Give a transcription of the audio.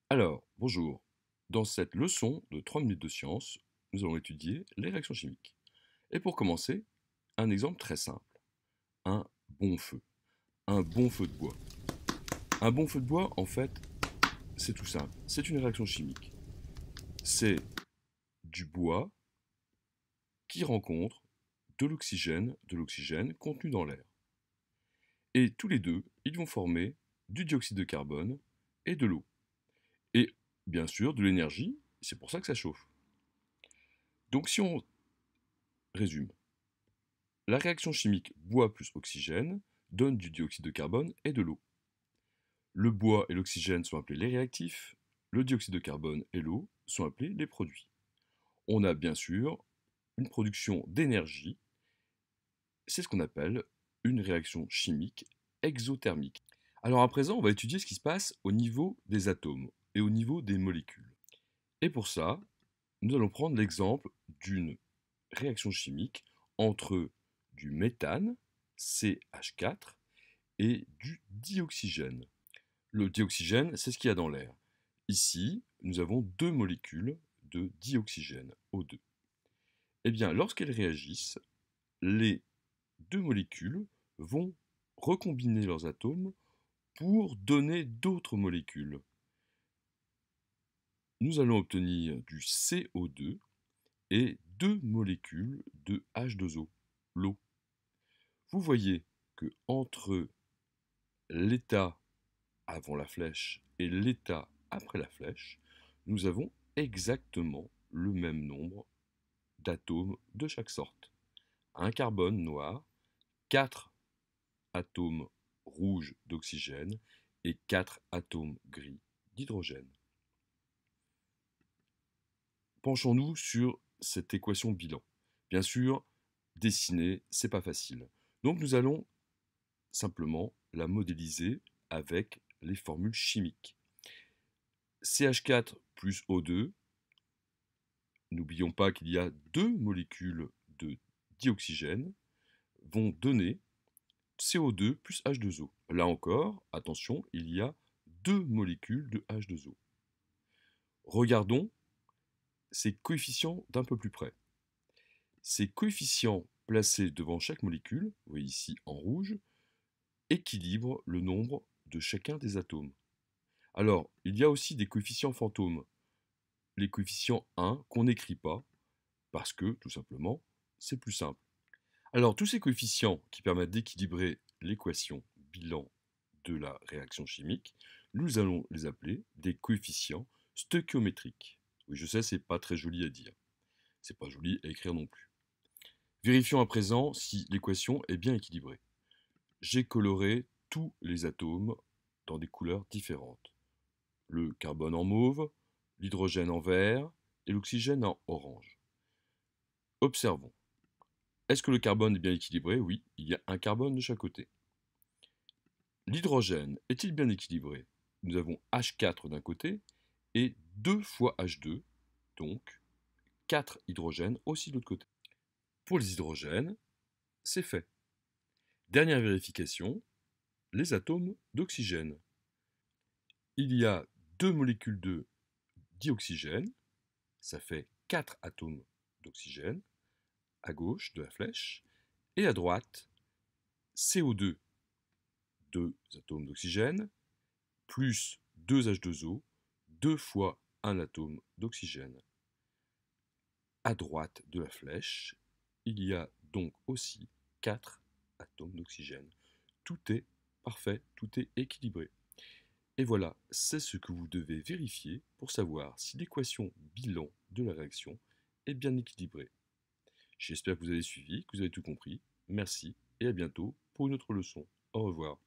Alors, bonjour. Dans cette leçon de 3 minutes de science, nous allons étudier les réactions chimiques. Et pour commencer, un exemple très simple. Un bon feu. Un bon feu de bois. Un bon feu de bois, en fait, c'est tout simple. C'est une réaction chimique. C'est du bois qui rencontre de l'oxygène contenu dans l'air. Et tous les deux, ils vont former du dioxyde de carbone et de l'eau. Et bien sûr, de l'énergie, c'est pour ça que ça chauffe. Donc si on résume, la réaction chimique bois plus oxygène donne du dioxyde de carbone et de l'eau. Le bois et l'oxygène sont appelés les réactifs, le dioxyde de carbone et l'eau sont appelés les produits. On a bien sûr une production d'énergie, c'est ce qu'on appelle une réaction chimique exothermique. Alors à présent, on va étudier ce qui se passe au niveau des atomes et au niveau des molécules. Et pour ça, nous allons prendre l'exemple d'une réaction chimique entre du méthane, CH4, et du dioxygène. Le dioxygène, c'est ce qu'il y a dans l'air. Ici, nous avons deux molécules de dioxygène, O2. Eh bien, lorsqu'elles réagissent, les deux molécules vont recombiner leurs atomes pour donner d'autres molécules. Nous allons obtenir du CO2 et deux molécules de H2O, l'eau. Vous voyez que entre l'état avant la flèche et l'état après la flèche, nous avons exactement le même nombre d'atomes de chaque sorte. Un carbone noir, 4 atomes rouges d'oxygène et 4 atomes gris d'hydrogène. Penchons-nous sur cette équation bilan. Bien sûr, dessiner, c'est pas facile. Donc nous allons simplement la modéliser avec les formules chimiques. CH4 plus O2, n'oublions pas qu'il y a deux molécules de dioxygène, vont donner CO2 plus H2O. Là encore, attention, il y a deux molécules de H2O. Regardons ces coefficients d'un peu plus près. Ces coefficients placés devant chaque molécule, vous voyez ici en rouge, équilibrent le nombre de chacun des atomes. Alors, il y a aussi des coefficients fantômes, les coefficients 1 qu'on n'écrit pas, parce que, tout simplement, c'est plus simple. Alors, tous ces coefficients qui permettent d'équilibrer l'équation bilan de la réaction chimique, nous allons les appeler des coefficients stöchiométriques. Oui, je sais, c'est pas très joli à dire. C'est pas joli à écrire non plus. Vérifions à présent si l'équation est bien équilibrée. J'ai coloré tous les atomes dans des couleurs différentes. Le carbone en mauve, l'hydrogène en vert et l'oxygène en orange. Observons. Est-ce que le carbone est bien équilibré? Oui, il y a un carbone de chaque côté. L'hydrogène est-il bien équilibré? Nous avons H4 d'un côté et 2 fois H2, donc 4 hydrogènes aussi de l'autre côté. Pour les hydrogènes, c'est fait. Dernière vérification, les atomes d'oxygène. Il y a deux molécules de dioxygène, ça fait 4 atomes d'oxygène, à gauche de la flèche, et à droite, CO2, 2 atomes d'oxygène, plus 2 H2O, 2 fois un atome d'oxygène. À droite de la flèche, il y a donc aussi 4 atomes d'oxygène. Tout est parfait, tout est équilibré. Et voilà, c'est ce que vous devez vérifier pour savoir si l'équation bilan de la réaction est bien équilibrée. J'espère que vous avez suivi, que vous avez tout compris. Merci et à bientôt pour une autre leçon. Au revoir.